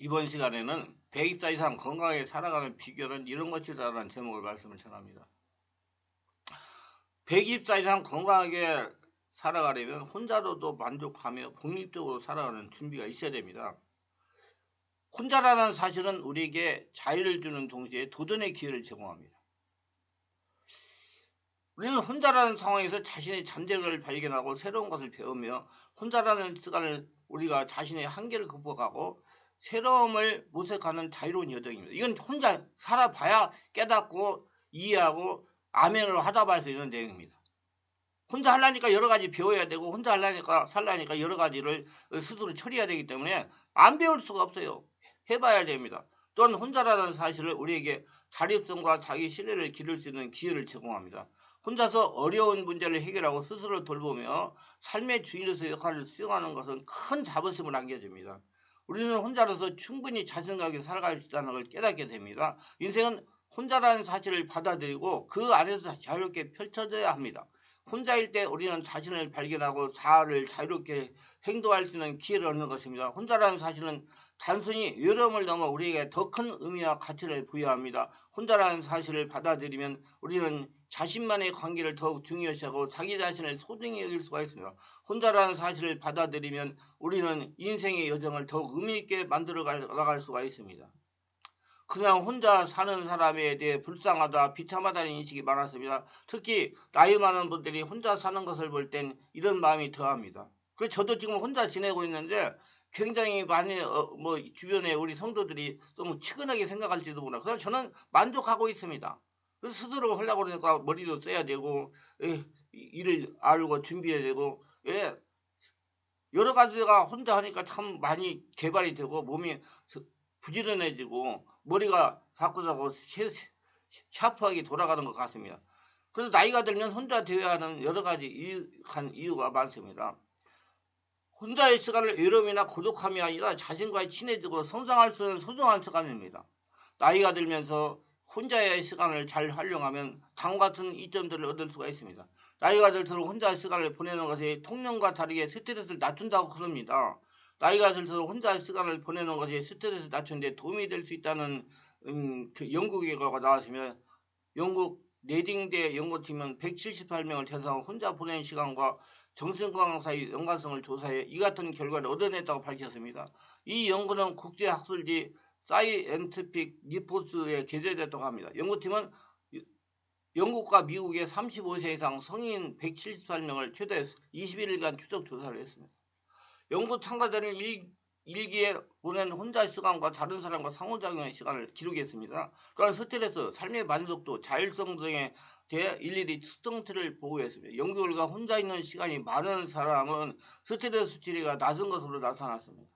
이번 시간에는 100세 이상 건강하게 살아가는 비결은 이런 것이다라는 제목을 말씀을 전합니다. 120세 이상 건강하게 살아가려면 혼자로도 만족하며 독립적으로 살아가는 준비가 있어야 됩니다. 혼자라는 사실은 우리에게 자유를 주는 동시에 도전의 기회를 제공합니다. 우리는 혼자라는 상황에서 자신의 잠재력을 발견하고 새로운 것을 배우며 혼자라는 시간을 우리가 자신의 한계를 극복하고 새로움을 모색하는 자유로운 여정입니다. 이건 혼자 살아봐야 깨닫고 이해하고 아멘으로 하다 볼 수 있는 내용입니다. 혼자 하려니까 여러 가지 배워야 되고 혼자 하려니까 살려니까 여러 가지를 스스로 처리해야 되기 때문에 안 배울 수가 없어요. 해봐야 됩니다. 또한 혼자라는 사실을 우리에게 자립성과 자기 신뢰를 기를 수 있는 기회를 제공합니다. 혼자서 어려운 문제를 해결하고 스스로 돌보며 삶의 주인으로서 역할을 수행하는 것은 큰 자부심을 안겨줍니다. 우리는 혼자로서 충분히 자신감있게 살아갈 수 있다는 걸 깨닫게 됩니다. 인생은 혼자라는 사실을 받아들이고 그 안에서 자유롭게 펼쳐져야 합니다. 혼자일 때 우리는 자신을 발견하고 자아를 자유롭게 행동할 수 있는 기회를 얻는 것입니다. 혼자라는 사실은 단순히 외로움을 넘어 우리에게 더 큰 의미와 가치를 부여합니다. 혼자라는 사실을 받아들이면 우리는 자신만의 관계를 더욱 중요시하고 자기 자신을 소중히 여길 수가 있습니다. 혼자라는 사실을 받아들이면 우리는 인생의 여정을 더욱 의미있게 만들어 나갈 수가 있습니다. 그냥 혼자 사는 사람에 대해 불쌍하다, 비참하다는 인식이 많았습니다. 특히 나이 많은 분들이 혼자 사는 것을 볼 땐 이런 마음이 더합니다. 그래서 저도 지금 혼자 지내고 있는데 굉장히 많이 주변에 우리 성도들이 좀 치근하게 생각할지도 몰라요. 그래서 저는 만족하고 있습니다. 그래서 스스로 하려고 그러니까 머리도 써야 되고 일을 알고 준비해야 되고 여러 가지가 혼자 하니까 참 많이 개발이 되고 몸이 부지런해지고 머리가 자꾸자꾸 샤프하게 돌아가는 것 같습니다. 그래서 나이가 들면 혼자 되어야 하는 여러 가지 이유가 많습니다. 혼자의 시간을 외로움이나 고독함이 아니라 자신과의 친해지고 성장할 수 있는 소중한 시간입니다. 나이가 들면서 혼자의 시간을 잘 활용하면 다음과 같은 이점들을 얻을 수가 있습니다. 나이가 들수록 혼자 시간을 보내는 것이 통념과 다르게 스트레스를 낮춘다고 그럽니다. 나이가 들수록 혼자 시간을 보내는 것이 스트레스를 낮추는 데 도움이 될 수 있다는 그 연구 결과가 나왔으며 영국 레딩대 연구팀은 178명을 대상으로 혼자 보내는 시간과 정신건강 사이 연관성을 조사해 이 같은 결과를 얻어냈다고 밝혔습니다. 이 연구는 국제학술지 사이언티픽 리포츠에 게재됐다고 합니다. 연구팀은 영국과 미국의 35세 이상 성인 178명을 최대 21일간 추적 조사를 했습니다. 연구 참가자는 일기에 보낸 혼자 시간과 다른 사람과 상호작용의 시간을 기록했습니다. 또한 스트레스, 삶의 만족도, 자율성 등에 대해 일일이 수정치를 보고했습니다. 연구 결과 혼자 있는 시간이 많은 사람은 스트레스 치료가 낮은 것으로 나타났습니다.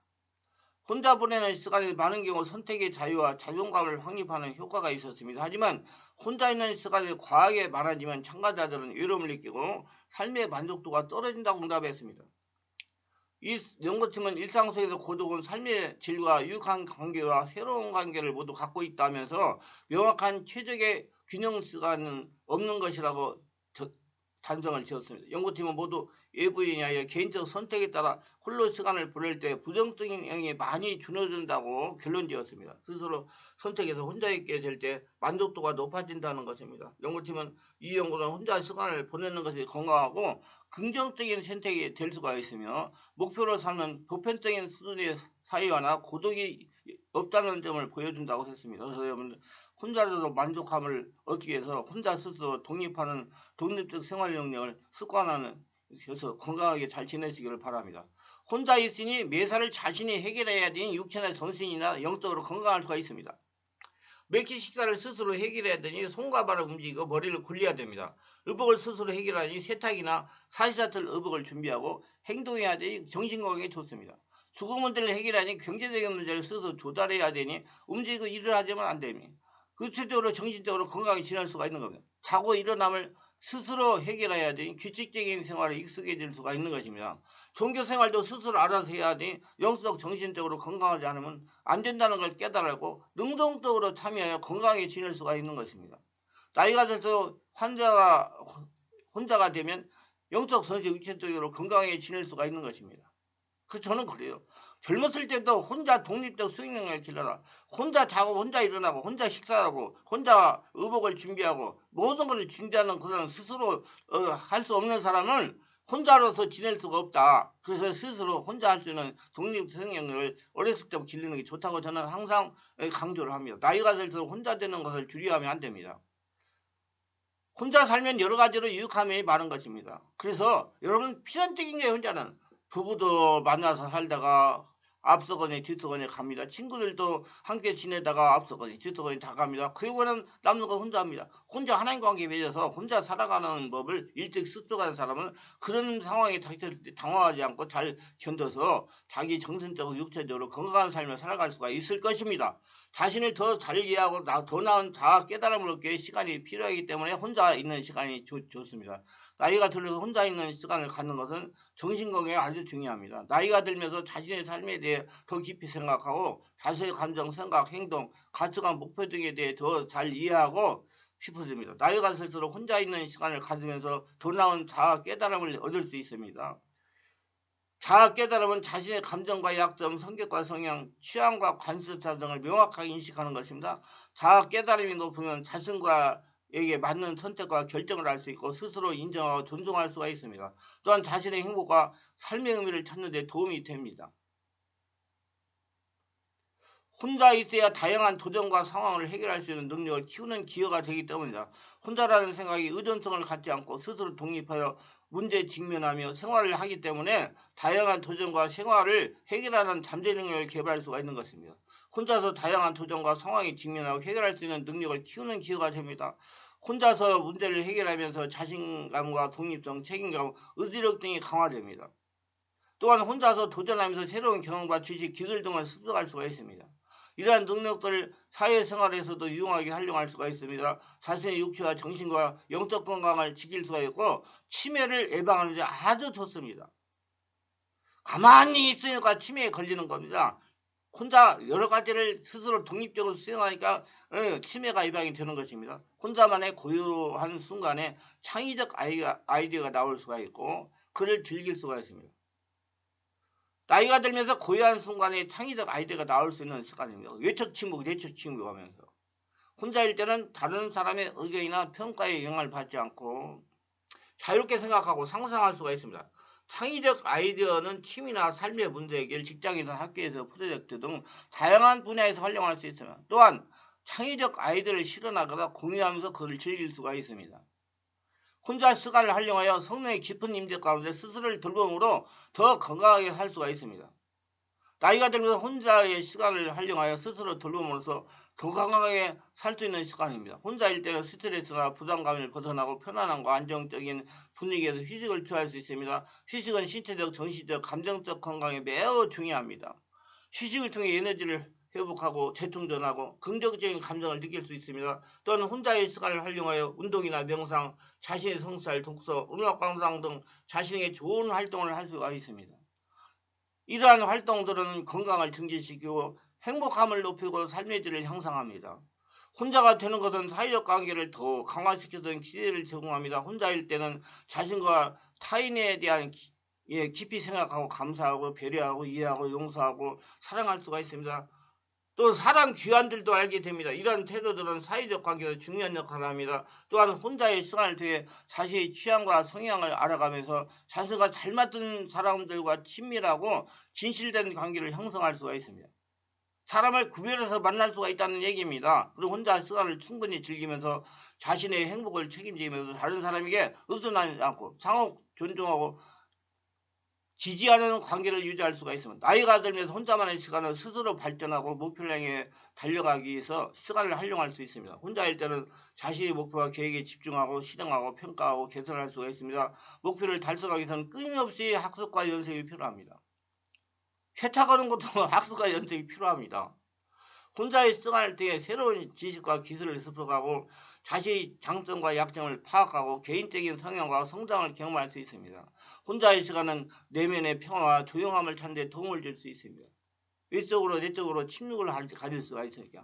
혼자 보내는 시간이 많은 경우 선택의 자유와 자존감을 확립하는 효과가 있었습니다. 하지만 혼자 있는 시간이 과하게 많아지면 참가자들은 외로움을 느끼고 삶의 만족도가 떨어진다고 응답했습니다. 이 연구팀은 일상 속에서 고독은 삶의 질과 유익한 관계와 새로운 관계를 모두 갖고 있다면서 명확한 최적의 균형 시간은 없는 것이라고 단정을 지었습니다. 연구팀은 모두 외부인이 아니라 개인적 선택에 따라 홀로 시간을 보낼 때 부정적인 영향이 많이 줄어든다고 결론지었습니다. 스스로 선택해서 혼자 있게 될 때 만족도가 높아진다는 것입니다. 연구팀은 이 연구는 혼자 시간을 보내는 것이 건강하고 긍정적인 선택이 될 수가 있으며 목표로 삼는 보편적인 수준의 사회화나 고독이 없다는 점을 보여준다고 했습니다. 그래서 여러분 혼자서도 만족감을 얻기 위해서 혼자 스스로 독립하는 독립적 생활 영역을 습관하는 그래서 건강하게 잘 지내시기를 바랍니다. 혼자 있으니 매사를 자신이 해결해야 되니 육체나 정신이나 영적으로 건강할 수가 있습니다. 매끼 식사를 스스로 해결해야 되니 손과 발을 움직이고 머리를 굴려야 됩니다. 의복을 스스로 해결하니 세탁이나 사시사철 의복을 준비하고 행동해야 되니 정신건강에 좋습니다. 주거 문제를 해결하니 경제적인 문제를 스스로 조달해야 되니 움직이고 일을 하지만 안 됩니다. 구체적으로 정신적으로 건강하게 지낼 수가 있는 겁니다. 자고 일어남을 스스로 해결해야 되니 규칙적인 생활에 익숙해질 수가 있는 것입니다. 종교 생활도 스스로 알아서 해야 되니 영적 정신적으로 건강하지 않으면 안 된다는 걸 깨달고 능동적으로 참여하여 건강하게 지낼 수가 있는 것입니다. 나이가 들어서 혼자가 되면 영적 정신 육체적으로 건강하게 지낼 수가 있는 것입니다. 저는 그래요. 젊었을 때도 혼자 독립적 수익 능력을 길러라. 혼자 자고 혼자 일어나고 혼자 식사하고 혼자 의복을 준비하고 모든 것을 준비하는 그런 스스로 할 수 없는 사람은 혼자로서 지낼 수가 없다. 그래서 스스로 혼자 할 수 있는 독립적 능력을 어렸을 때부터 길르는 게 좋다고 저는 항상 강조를 합니다. 나이가 들수록 혼자 되는 것을 두려워하면 안 됩니다. 혼자 살면 여러 가지로 유익함이 많은 것입니다. 그래서 여러분 필연적인 게 혼자는 부부도 만나서 살다가 앞서거니 뒤서거니 갑니다. 친구들도 함께 지내다가 앞서거니 뒤서거니 다 갑니다. 그리고는 남는 건 혼자 합니다. 혼자 하나님 관계에 맺어서 혼자 살아가는 법을 일찍 습득하는 사람은 그런 상황에 닥쳤을 때 당황하지 않고 잘 견뎌서 자기 정신적으로 육체적으로 건강한 삶을 살아갈 수가 있을 것입니다. 자신을 더 잘 이해하고 더 나은 자아 깨달음을 얻기 위해 시간이 필요하기 때문에 혼자 있는 시간이 좋습니다. 나이가 들어서 혼자 있는 시간을 갖는 것은 정신건강에 아주 중요합니다. 나이가 들면서 자신의 삶에 대해 더 깊이 생각하고 자신의 감정, 생각, 행동, 가치관, 목표 등에 대해 더 잘 이해하고 싶어집니다. 나이가 들수록 혼자 있는 시간을 가지면서 더 나은 자아 깨달음을 얻을 수 있습니다. 자아 깨달음은 자신의 감정과 약점, 성격과 성향, 취향과 관심사 등을 명확하게 인식하는 것입니다. 자아 깨달음이 높으면 자신과에게 맞는 선택과 결정을 할 수 있고 스스로 인정하고 존중할 수가 있습니다. 또한 자신의 행복과 삶의 의미를 찾는 데 도움이 됩니다. 혼자 있어야 다양한 도전과 상황을 해결할 수 있는 능력을 키우는 기여가 되기 때문이다. 혼자라는 생각이 의존성을 갖지 않고 스스로 독립하여 문제에 직면하며 생활을 하기 때문에 다양한 도전과 생활을 해결하는 잠재 능력을 개발할 수가 있는 것입니다. 혼자서 다양한 도전과 상황에 직면하고 해결할 수 있는 능력을 키우는 기여가 됩니다. 혼자서 문제를 해결하면서 자신감과 독립성, 책임감, 의지력 등이 강화됩니다. 또한 혼자서 도전하면서 새로운 경험과 지식, 기술 등을 습득할 수가 있습니다. 이러한 능력들을 사회생활에서도 유용하게 활용할 수가 있습니다. 자신의 육체와 정신과 영적 건강을 지킬 수가 있고 치매를 예방하는 데 아주 좋습니다. 가만히 있으니까 치매에 걸리는 겁니다. 혼자 여러 가지를 스스로 독립적으로 수행하니까 치매가 예방이 되는 것입니다. 혼자만의 고요한 순간에 창의적 아이디어가 나올 수가 있고 그를 즐길 수가 있습니다. 나이가 들면서 고요한 순간에 창의적 아이디어가 나올 수 있는 시간입니다. 외적 침묵, 내적 침묵 하면서. 혼자일 때는 다른 사람의 의견이나 평가에 영향을 받지 않고 자유롭게 생각하고 상상할 수가 있습니다. 창의적 아이디어는 취미나 삶의 문제 해결, 직장이나 학교에서 프로젝트 등 다양한 분야에서 활용할 수 있습니다. 또한 창의적 아이디어를 실현하거나 공유하면서 그를 즐길 수가 있습니다. 혼자 시간을 활용하여 성령의 깊은 임재 가운데 스스로를 돌봄으로 더 건강하게 살 수가 있습니다. 나이가 들면서 혼자의 시간을 활용하여 스스로 돌봄으로써 더 건강하게 살 수 있는 시간입니다. 혼자일 때는 스트레스나 부담감을 벗어나고 편안함과 안정적인 분위기에서 휴식을 취할 수 있습니다. 휴식은 신체적, 정신적, 감정적 건강에 매우 중요합니다. 휴식을 통해 에너지를 회복하고 재충전하고 긍정적인 감정을 느낄 수 있습니다. 또한 혼자의 시간을 활용하여 운동이나 명상, 자신의 성찰, 독서, 음악 감상 등 자신에게 좋은 활동을 할 수가 있습니다. 이러한 활동들은 건강을 증진시키고 행복함을 높이고 삶의 질을 향상합니다. 혼자가 되는 것은 사회적 관계를 더 강화시키는 기회를 제공합니다. 혼자일 때는 자신과 타인에 대한 깊이 생각하고 감사하고 배려하고 이해하고 용서하고 사랑할 수가 있습니다. 또 사람 귀환들도 알게 됩니다. 이러한 태도들은 사회적 관계에서 중요한 역할을 합니다. 또한 혼자의 시간을 통해 자신의 취향과 성향을 알아가면서 자신과 잘 맞는 사람들과 친밀하고 진실된 관계를 형성할 수가 있습니다. 사람을 구별해서 만날 수가 있다는 얘기입니다. 그리고 혼자 시간을 충분히 즐기면서 자신의 행복을 책임지면서 다른 사람에게 의존하지 않고 상호 존중하고 지지하는 관계를 유지할 수가 있습니다. 나이가 들면서 혼자만의 시간을 스스로 발전하고 목표를 향해 달려가기 위해서 시간을 활용할 수 있습니다. 혼자일 때는 자신의 목표와 계획에 집중하고 실행하고 평가하고 개선할 수가 있습니다. 목표를 달성하기 위해서는 끊임없이 학습과 연습이 필요합니다. 세차 거는 것도 학습과 연습이 필요합니다. 혼자의 시간을 통해 새로운 지식과 기술을 습득하고 자신의 장점과 약점을 파악하고 개인적인 성향과 성장을 경험할 수 있습니다. 혼자의 시간은 내면의 평화와 조용함을 찾는 데 도움을 줄 수 있습니다. 외적으로 내적으로 침묵을 가질 수가 있으니까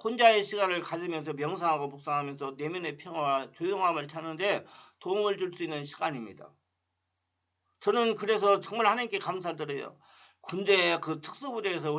혼자의 시간을 가지면서 명상하고 묵상하면서 내면의 평화와 조용함을 찾는 데 도움을 줄 수 있는 시간입니다. 저는 그래서 정말 하나님께 감사드려요. 군대 그 특수부대에서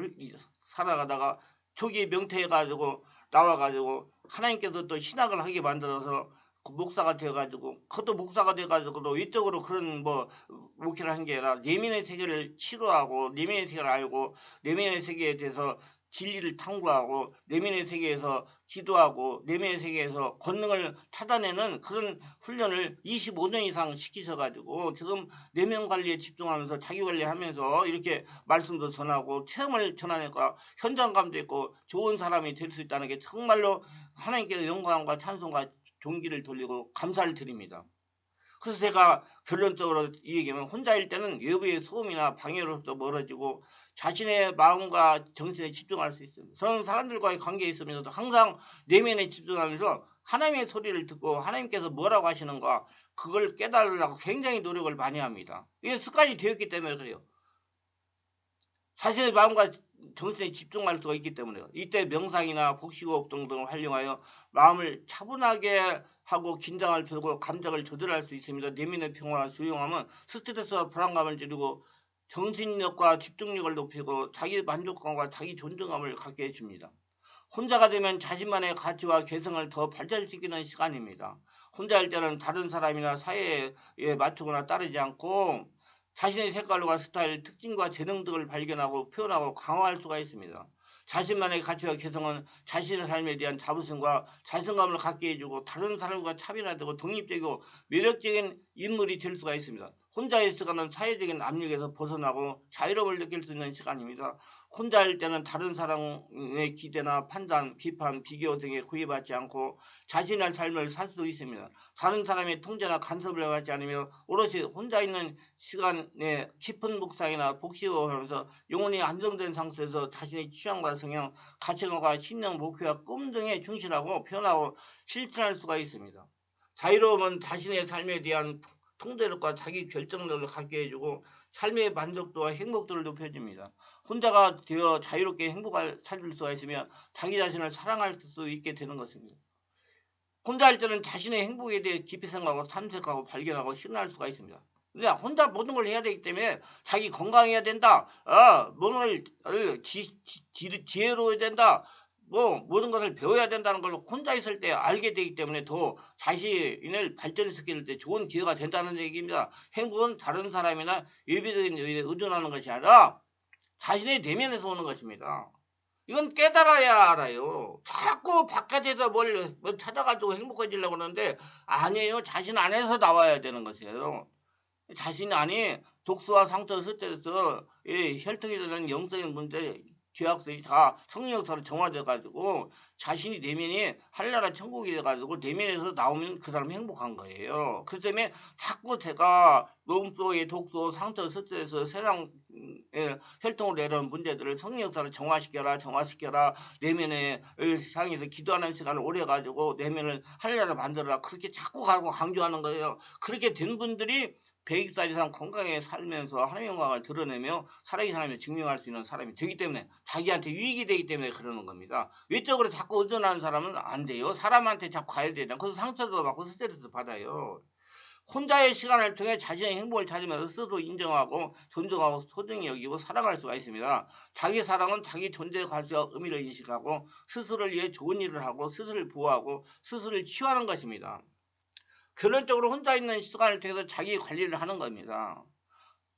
살아가다가 조기 명퇴해가지고 나와가지고 하나님께서 또 신학을 하게 만들어서 그 목사가 돼가지고 그것도 목사가 돼가지고도 이쪽으로 그런 뭐 목회를 한 게 아니라 내면의 세계를 치료하고 내면의 세계를 알고 내면의 세계에 대해서 진리를 탐구하고 내면의 세계에서 기도하고 내면의 세계에서 권능을 찾아내는 그런 훈련을 25년 이상 시키셔가지고 지금 내면 관리에 집중하면서 자기 관리하면서 이렇게 말씀도 전하고 체험을 전하니까 현장감도 있고 좋은 사람이 될 수 있다는 게 정말로 하나님께 영광과 찬송과 존귀를 돌리고 감사를 드립니다. 그래서 제가 결론적으로 이 얘기하면 혼자일 때는 외부의 소음이나 방해로부터 멀어지고 자신의 마음과 정신에 집중할 수 있습니다. 저는 사람들과의 관계에 있으면서도 항상 내면에 집중하면서 하나님의 소리를 듣고 하나님께서 뭐라고 하시는가 그걸 깨달으려고 굉장히 노력을 많이 합니다. 이게 습관이 되었기 때문에 그래요. 자신의 마음과 정신에 집중할 수가 있기 때문에요. 이때 명상이나 복식호흡 등을 활용하여 마음을 차분하게 하고 긴장을 풀고 감정을 조절할 수 있습니다. 내면의 평화와 조용함은 스트레스와 불안감을 줄이고 정신력과 집중력을 높이고 자기 만족감과 자기 존중감을 갖게 해줍니다. 혼자가 되면 자신만의 가치와 개성을 더 발전시키는 시간입니다. 혼자일 때는 다른 사람이나 사회에 맞추거나 따르지 않고 자신의 색깔과 스타일, 특징과 재능 등을 발견하고 표현하고 강화할 수가 있습니다. 자신만의 가치와 개성은 자신의 삶에 대한 자부심과 자신감을 갖게 해주고 다른 사람과 차별화되고 독립적이고 매력적인 인물이 될 수가 있습니다. 혼자의 시간은 사회적인 압력에서 벗어나고 자유로움을 느낄 수 있는 시간입니다. 혼자일 때는 다른 사람의 기대나 판단, 비판, 비교 등에 구애받지 않고 자신의 삶을 살 수 있습니다. 다른 사람의 통제나 간섭을 받지 않으며 오롯이 혼자 있는 시간에 깊은 묵상이나 복식을 하면서 영혼이 안정된 상태에서 자신의 취향과 성향, 가치관과 신념, 목표와 꿈 등에 충실하고 표현하고 실천할 수가 있습니다. 자유로움은 자신의 삶에 대한 통제력과 자기 결정력을 갖게 해주고 삶의 만족도와 행복도를 높여줍니다. 혼자가 되어 자유롭게 행복을 찾을 수가 있으며 자기 자신을 사랑할 수 있게 되는 것입니다. 혼자 할 때는 자신의 행복에 대해 깊이 생각하고 탐색하고 발견하고 실현할 수가 있습니다. 근데 혼자 모든 걸 해야 되기 때문에 자기 건강해야 된다. 몸을 지혜로워야 된다. 뭐 모든 것을 배워야 된다는 걸 혼자 있을 때 알게 되기 때문에 더 자신을 발전시킬 때 좋은 기회가 된다는 얘기입니다. 행복은 다른 사람이나 외부적인 요인에 의존하는 것이 아니라 자신의 내면에서 오는 것입니다. 이건 깨달아야 알아요. 자꾸 바깥에서 뭘 찾아가지고 행복해지려고 그러는데 아니에요. 자신 안에서 나와야 되는 것이에요. 자신 안에 독소와 상처, 스트레스, 혈통이 되는 영적인 문제, 죄악들이 다 성령처럼 정화돼 가지고 자신이 내면이 하늘나라 천국이 돼 가지고 내면에서 나오면 그 사람이 행복한 거예요. 그 때문에 자꾸 제가 몸속의 독소, 상처, 스트레스, 세상 혈통으로 내려오는 문제들을 성령처럼 정화시켜라. 내면에 향해서 기도하는 시간을 오래 가지고 내면을 하늘나라 만들어라. 그렇게 자꾸 가고 강조하는 거예요. 그렇게 된 분들이 120살 이상 건강하게 살면서 하나님의 영광을 드러내며 살아계신 하나님을 증명할 수 있는 사람이 되기 때문에 자기한테 유익이 되기 때문에 그러는 겁니다. 외적으로 자꾸 의존하는 사람은 안 돼요. 사람한테 자꾸 가야 되잖아. 그래서 상처도 받고 스트레스도 받아요. 혼자의 시간을 통해 자신의 행복을 찾으면서 스스로 인정하고 존중하고 소중히 여기고 사랑할 수가 있습니다. 자기 사랑은 자기 존재의 가치와 의미를 인식하고 스스로를 위해 좋은 일을 하고 스스로를 보호하고 스스로를 치유하는 것입니다. 결론적으로 혼자 있는 시간을 통해서 자기 관리를 하는 겁니다.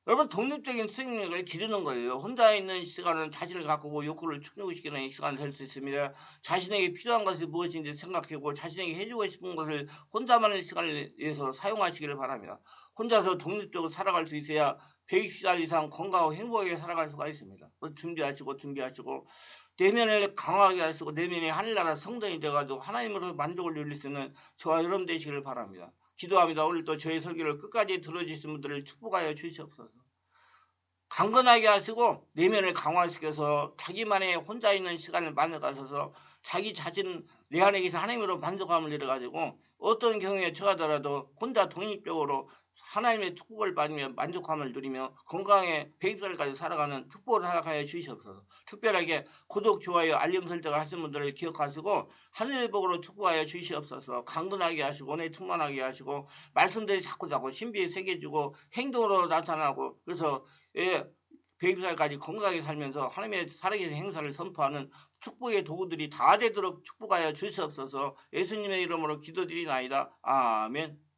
여러분 독립적인 수행력을 기르는 거예요. 혼자 있는 시간은 자신을 가꾸고 욕구를 충족시키는 시간이 될 수 있습니다. 자신에게 필요한 것이 무엇인지 생각하고 자신에게 해주고 싶은 것을 혼자만의 시간을 위해서 사용하시기를 바랍니다. 혼자서 독립적으로 살아갈 수 있어야 120살 이상 건강하고 행복하게 살아갈 수가 있습니다. 준비하시고 내면을 강하게 하시고 내면이 하늘나라 성전이 되어가지고 하나님으로 만족을 누릴 수 있는 저와 여러분 되시기를 바랍니다. 기도합니다. 오늘도 저희 설교를 끝까지 들어주신 분들을 축복하여 주시옵소서. 강건하게 하시고 내면을 강화시켜서 자기만의 혼자 있는 시간을 만들어가셔서 자기 자신 내 안에 계신 하나님으로 만족감을 이뤄가지고 어떤 경우에 처하더라도 혼자 독립적으로 하나님의 축복을 받으며 만족감을 누리며 건강에 100살까지 살아가는 축복을 허락하여 주시옵소서. 특별하게 구독, 좋아요, 알림 설정을 하신 분들을 기억하시고 하늘의 복으로 축복하여 주시옵소서. 강건하게 하시고 은혜 충만하게 하시고 말씀들이 자꾸 신비에 새겨지고 행동으로 나타나고 그래서 100살까지 건강하게 살면서 하나님의 살아계신 행사를 선포하는 축복의 도구들이 다 되도록 축복하여 주시옵소서. 예수님의 이름으로 기도드리나이다. 아멘.